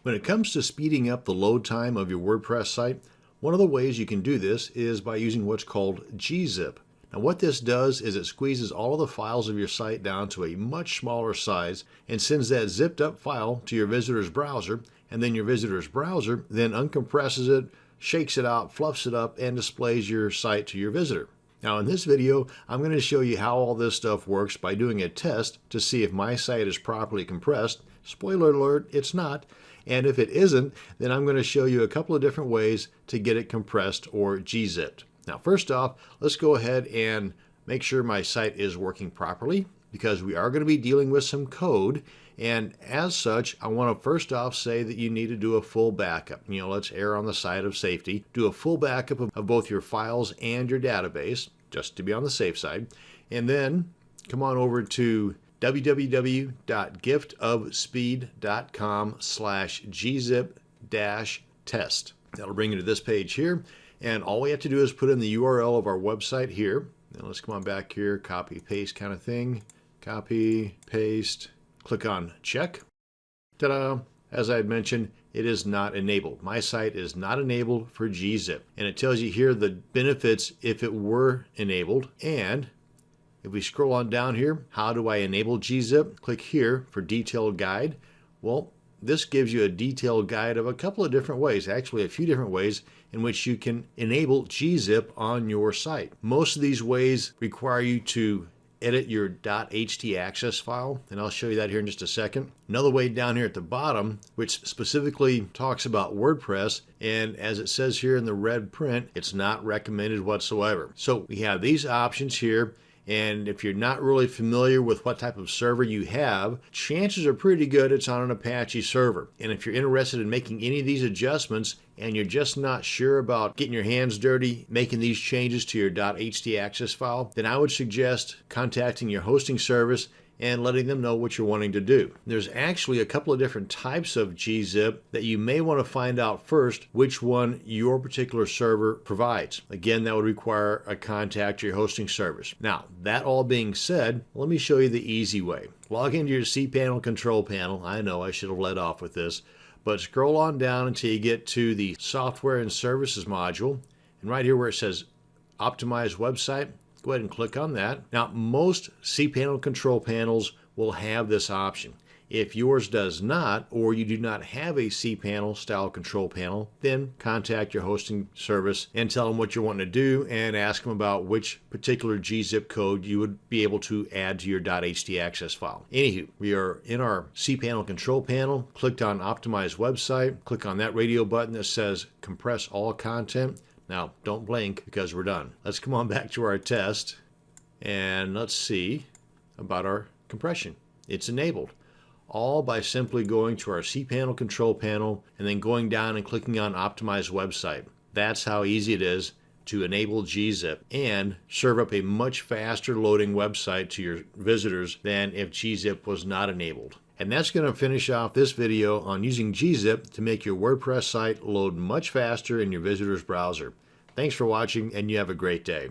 When it comes to speeding up the load time of your WordPress site, one of the ways you can do this is by using what's called gzip. Now what this does is it squeezes all of the files of your site down to a much smaller size and sends that zipped up file to your visitor's browser, and then your visitor's browser then uncompresses it, shakes it out, fluffs it up, and displays your site to your visitor. Now in this video, I'm going to show you how all this stuff works by doing a test to see if my site is properly compressed. Spoiler alert, it's not. And if it isn't, then I'm going to show you a couple of different ways to get it compressed or gzipped. Now first off, let's go ahead and make sure my site is working properly, because we are going to be dealing with some code. And as such, I want to first off say that you need to do a full backup. Let's err on the side of safety. Do a full backup of both your files and your database, just to be on the safe side. And then come on over to www.giftofspeed.com/gzip-test. That'll bring you to this page here. And all we have to do is put in the URL of our website here. Now let's come on back here, copy, paste kind of thing. Copy, paste, click on check. Ta-da! As I had mentioned, it is not enabled. My site is not enabled for gzip. And it tells you here the benefits if it were enabled. And if we scroll on down here, how do I enable gzip? Click here for detailed guide. Well, this gives you a detailed guide of a couple of different ways, actually a few different ways in which you can enable gzip on your site. Most of these ways require you to edit your .htaccess file, and I'll show you that here in just a second. Another way down here at the bottom, which specifically talks about WordPress, and as it says here in the red print, it's not recommended whatsoever. So we have these options here. And if you're not really familiar with what type of server you have, chances are pretty good it's on an Apache server. And if you're interested in making any of these adjustments and you're just not sure about getting your hands dirty, making these changes to your .htaccess file, then I would suggest contacting your hosting service and letting them know what you're wanting to do. There's actually a couple of different types of gzip that you may want to find out first which one your particular server provides. Again, that would require a contact to your hosting service. Now, that all being said, let me show you the easy way. Log into your cPanel control panel. I know I should have led off with this, but scroll on down until you get to the Software and Services module. And right here where it says Optimize Website, go ahead and click on that. Now, most cPanel control panels will have this option. If yours does not, or you do not have a cPanel style control panel, then contact your hosting service and tell them what you're wanting to do and ask them about which particular gzip code you would be able to add to your .htaccess file. Anywho, we are in our cPanel control panel, clicked on Optimize Website, click on that radio button that says Compress All Content. Now, don't blink because we're done. Let's come on back to our test and let's see about our compression. It's enabled, all by simply going to our cPanel control panel and then going down and clicking on Optimize Website. That's how easy it is to enable gzip and serve up a much faster loading website to your visitors than if gzip was not enabled. And that's going to finish off this video on using gzip to make your WordPress site load much faster in your visitor's browser. Thanks for watching, and you have a great day.